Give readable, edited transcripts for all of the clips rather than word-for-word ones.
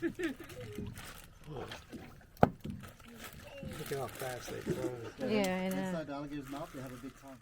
Look at how fast they close. Yeah, I know. Inside the alligator's mouth, they have a big tongue.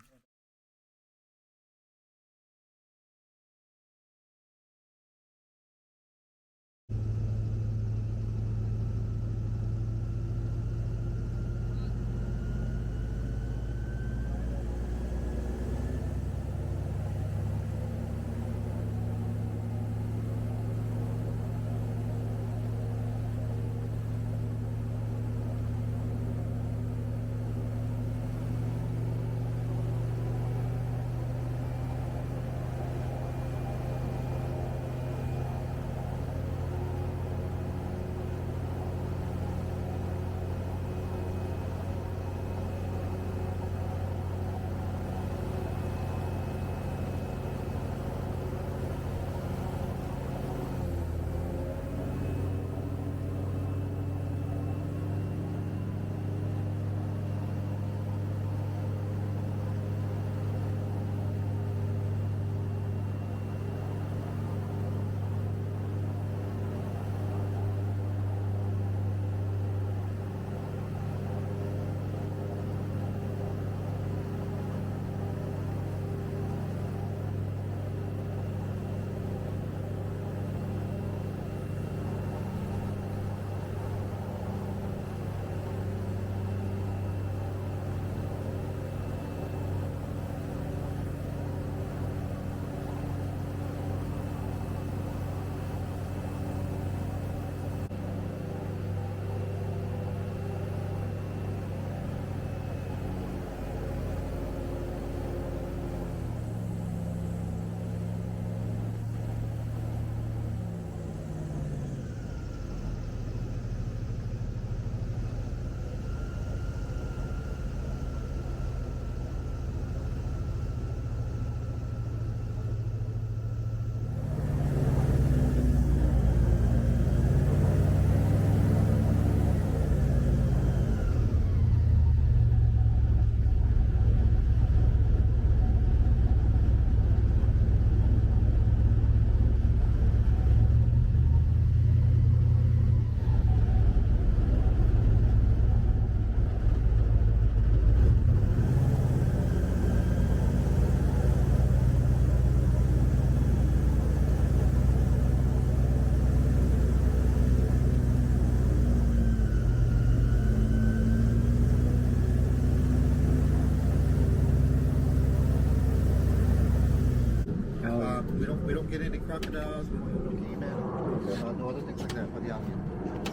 We don't get any crocodiles, we don't get no caiman, no other things like that for the alligator.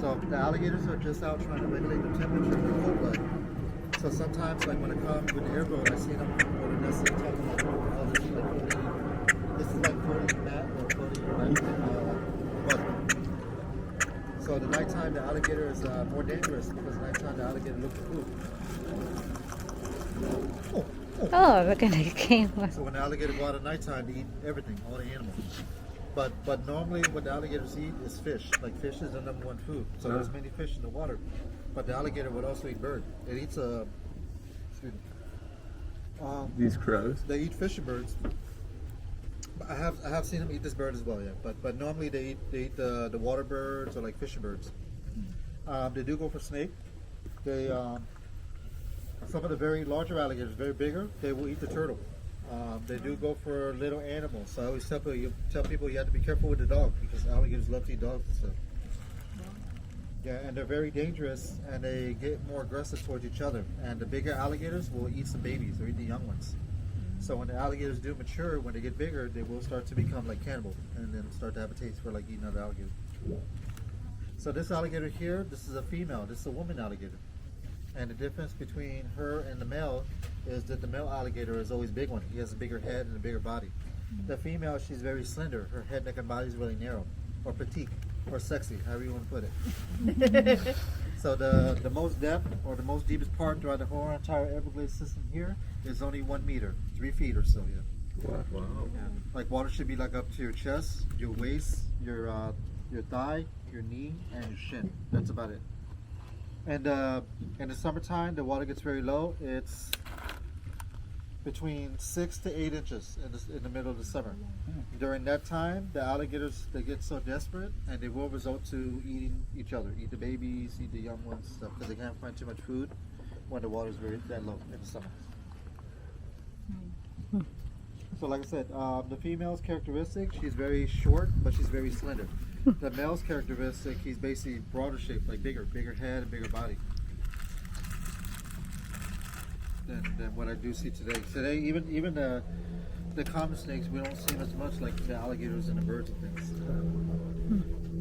So the alligators are just out trying to regulate the temperature of the cold blood. So sometimes, like when I come with the airboat, I see them on the nest and talking about, oh, this is like floating mat or floating butter. So at the nighttime, the alligator is more dangerous because at nighttime the alligator looks for food. Oh, look at it came. So when the alligator go out at nighttime, they eat everything, all the animals. But normally what the alligators eat is fish. Like fish is the number one food. So there's many fish in the water. But the alligator would also eat bird. It eats These crows. They eat fisher birds. I have seen them eat this bird as well, yeah. But normally they eat the water birds or like fisher birds. They do go for snake. They some of the very larger alligators, very bigger, they will eat the turtle. They do go for little animals. So I always tell people you have to be careful with the dog because alligators love to eat dogs and stuff. Yeah, and they're very dangerous and they get more aggressive towards each other. And the bigger alligators will eat some babies or eat the young ones. So when the alligators do mature, when they get bigger, they will start to become like cannibal and then start to have a taste for like eating other alligators. So this alligator here, this is a female. This is a woman alligator. And the difference between her and the male is that the male alligator is always a big one. He has a bigger head and a bigger body. The female, she's very slender. Her head, neck, and body is really narrow, or petite, or sexy, however you want to put it. So the most depth, or the most deepest part throughout the whole entire Everglades system here is only 1 meter, 3 feet or so. Yeah. Wow. Yeah. Like water should be like up to your chest, your waist, your thigh, your knee, and your shin. That's about it. And in the summertime, the water gets very low. It's between 6 to 8 inches in the middle of the summer. During that time, the alligators, they get so desperate and they will resort to eating each other, eat the babies, eat the young ones, stuff, because they can't find too much food when the water is very that low in the summer. So like I said, the female's characteristic, she's very short, but she's very slender. The male's characteristic, he's basically broader shaped, like bigger head and bigger body than what I do see today. Today, even the common snakes, we don't see them as much like the alligators and the birds and things.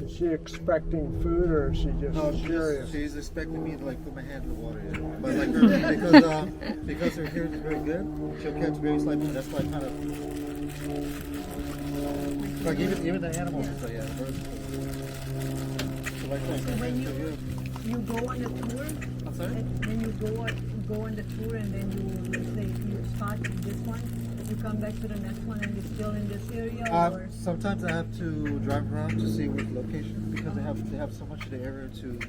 Is she expecting food or is she just curious? She's expecting me to like put my hand in the water, yeah. But like because her hearing is very good, she'll catch very slight food. That's why I kind of like even the animals and stuff, yeah, the birds. So like that. So when you go on the tour, I'm sorry? when you go on the tour and then you, let's say you start with this one, you come back to the next one and you're still in this area, or Sometimes I have to drive around to see which location because they have so much of the area to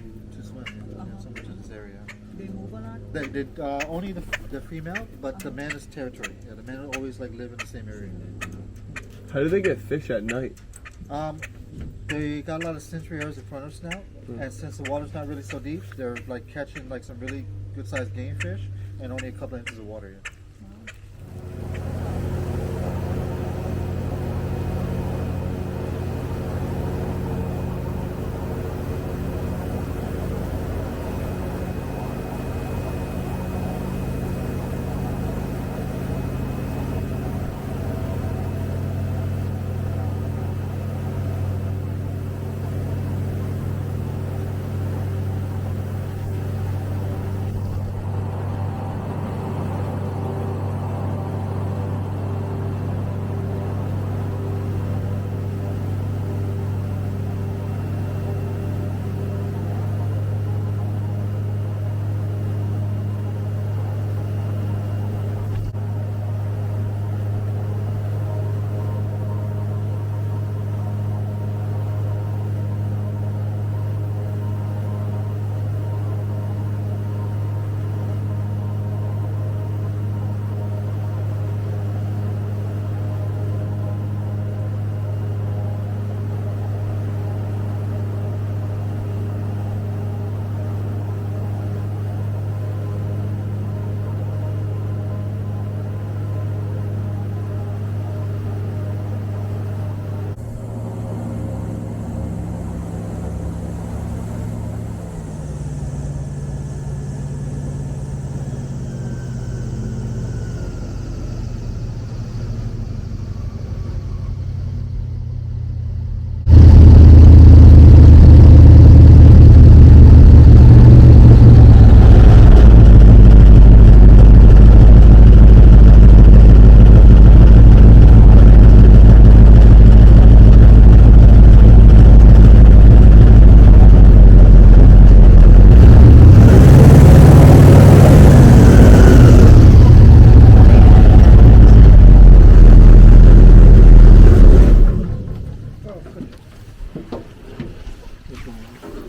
swim. They have so much of this area. they move a lot? They only the female, but the man is territory. Yeah, the man will always like live in the same area. How do they get fish at night? They got a lot of sensory areas in front of us now, and since the water's not really so deep, they're like catching like some really good sized game fish and only a couple inches of water. Yeah.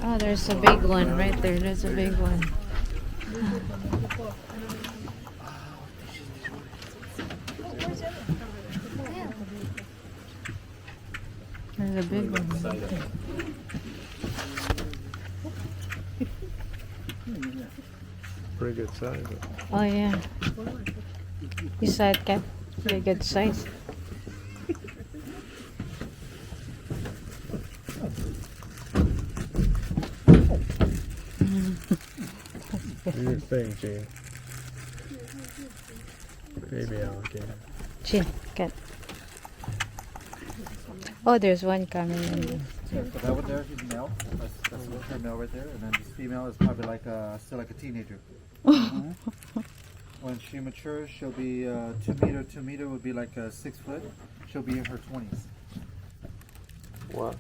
Oh, there's a big one right there. There's a big one. There's a big one. Pretty good size. Oh yeah. You saw it, Kat? Pretty good size. Do your thing, Gene. Baby alligator. Chin, Kat. Oh, there's one coming in. Yeah, so that one there is male. That's the male right there, and then this female is probably like still like a teenager. When she matures, she'll be 2 meter. 2 meter would be like 6 foot. She'll be in her 20s. Wow.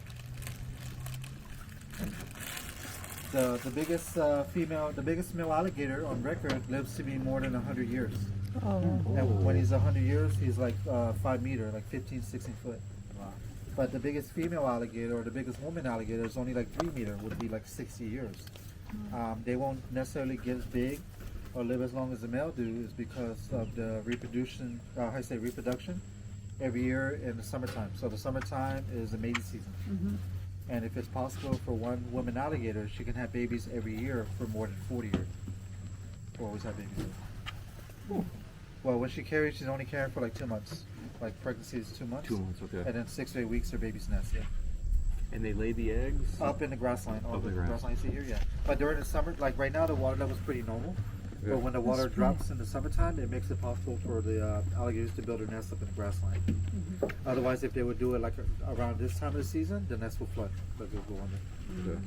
The biggest the biggest male alligator on record lives to be more than 100 years. Oh. And when he's 100 years, he's like 5 meter, like 15, 16 foot. But the biggest female alligator or the biggest woman alligator is only like 3 meter, would be like 60 years. They won't necessarily get as big or live as long as the male do is because of the reproduction. Reproduction every year in the summertime. So the summertime is the mating season. And if it's possible for one woman alligator, she can have babies every year for more than 40 years. Or always have babies. Well, when she carries, she's only carrying for like 2 months. Like pregnancy is 2 months. 2 months, okay. And then 6 to 8 weeks, her baby's nest. Yeah. And they lay the eggs? Up in the grass line. Up in the grass grass. line you see here, yeah. But during the summer, like right now, the water level's pretty normal. Yeah. But when the water drops in the summertime, it makes it possible for the alligators to build their nest up in the grass line. Otherwise, if they would do it like around this time of the season, the nest will flood. But they'll go under. Okay.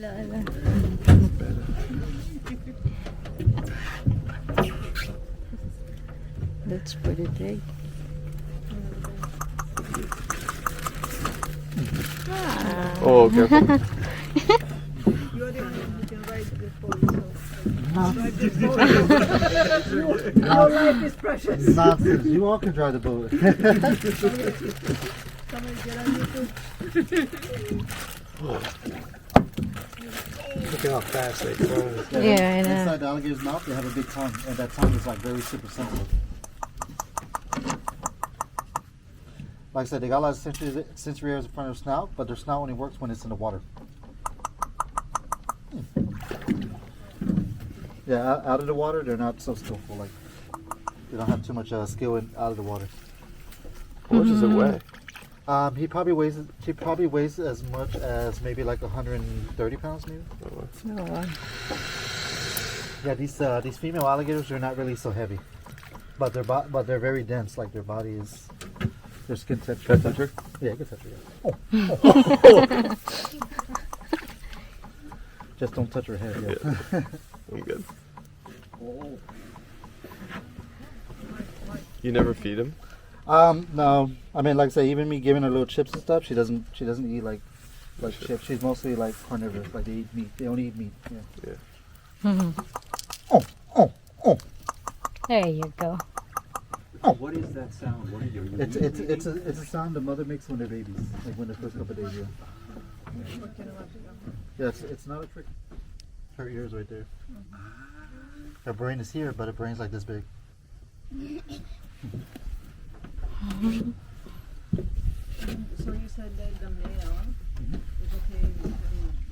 Ala. That's pretty big. Ah. Oh, careful. You're the only one who can ride this boat, so your life is precious. Nonsense. You all can drive the boat. Somebody get on YouTube. Look at how fast they close. Yeah, I know. Inside the alligator's mouth, they have a big tongue, and that tongue is like very super sensitive. Like I said, they got a lot of sensory areas in front of their snout, but their snout only works when it's in the water. Yeah, out of the water, they're not so skillful. Like they don't have too much skill out of the water. How much does it weigh? He probably weighs as much as maybe like 130 pounds, maybe. Oh, Oh, wow. Yeah, these female alligators are not really so heavy, but they're very dense. Like their body is, their skin texture. Can I touch her? Yeah, you can touch her. Yeah. Just don't touch her head. Yeah. I'm good. You never feed him? No. I mean, like I say, even me giving her little chips and stuff, she doesn't eat like chips. She's mostly like carnivorous. Like they eat meat. They only eat meat. Yeah. Yeah. There you go. What is that sound? What are you? It's a sound the mother makes when they're babies, like when the first couple of days. Yeah, it's not a trick. Her ears right there. Her brain is here, but her brain's like this big. So you said that the male is okay with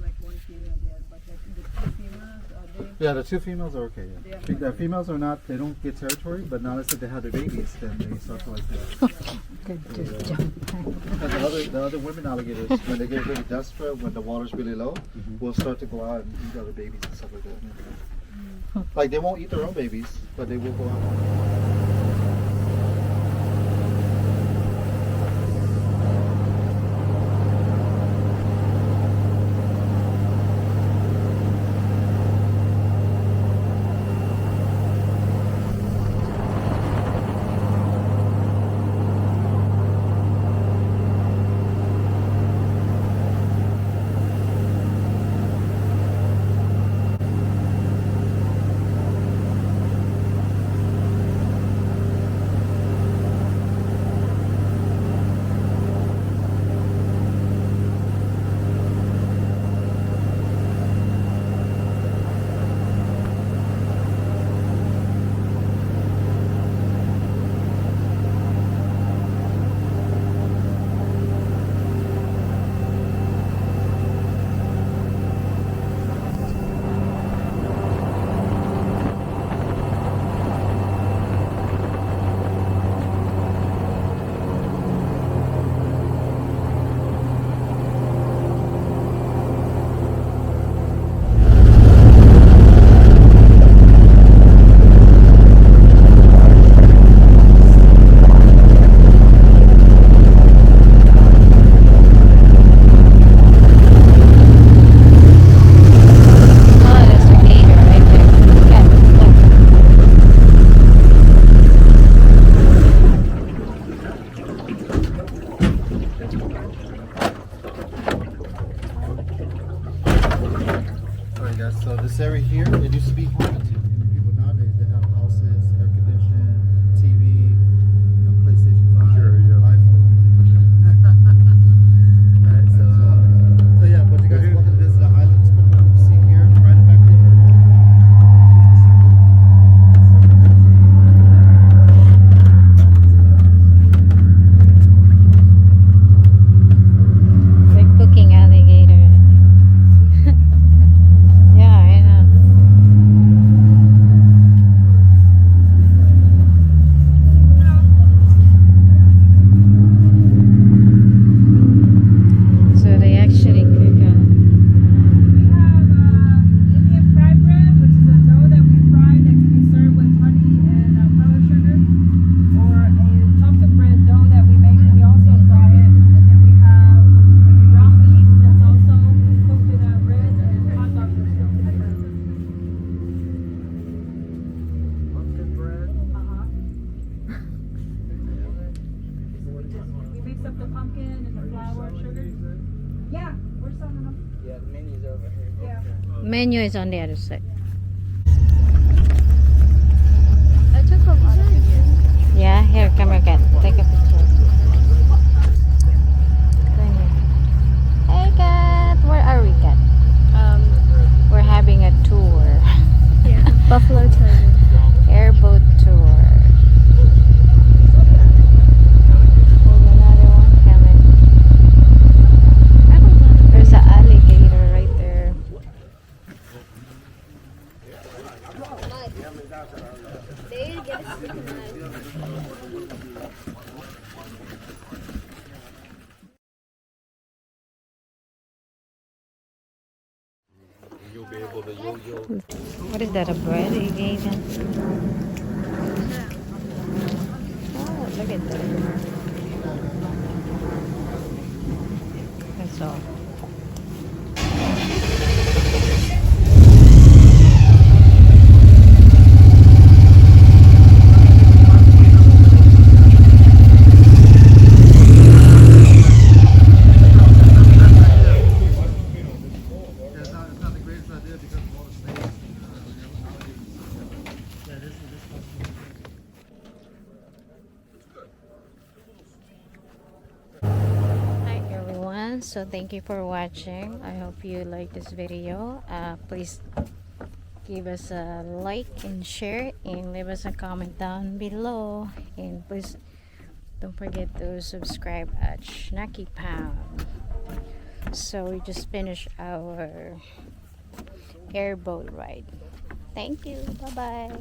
like one female there, but like the two females, are they? Yeah, the two females are okay. Yeah. Yeah. The females are not. They don't get territory, but now that they have their babies, then they start to like that. Good job. Because the other women alligators, when they get really desperate, when the water's really low, will start to go out and eat other babies and stuff like that. Like they won't eat their own babies, but they will go out. here, it used to be haunted. People nowadays, they have houses, air conditioning, TV, PlayStation 5, Sure, yeah. iPhone. Alright, so yeah, but you guys are welcome to visit the islands. But what you see here, right back They're cooking alligator. Yeah, I know. So they actually cook We have Indian fried bread, which is a dough that we fry that can be served with honey and powdered sugar, or a pumpkin bread dough that we make and we also fry it. And then we have ground beef that's also cooked in a bread and hot dogs that's cooked in a bread. Pumpkin bread. We mix up the pumpkin and the flour, sugar. Yeah, we're selling them. Yeah, the menu's over here. Yeah. menu is on the other side. I took a lot of videos. Yeah, here, come here, Kat. Take a picture. Come here. Hey, Kat. Where are we, Kat? We're having a tour. Yeah, Buffalo Tiger. Airboat tour. There's another one coming. There's an alligator right there. You'll be able to yo-yo. What is that, a bread you gave him? Oh, look at that. That's all. it's not the greatest idea because of all the snakes. Yeah, this Hi everyone, so thank you for watching. I hope you like this video. Please give us a like and share and leave us a comment down below, and please don't forget to subscribe at Schnacky Pound. So we just finished our airboat ride. Thank you. Bye bye.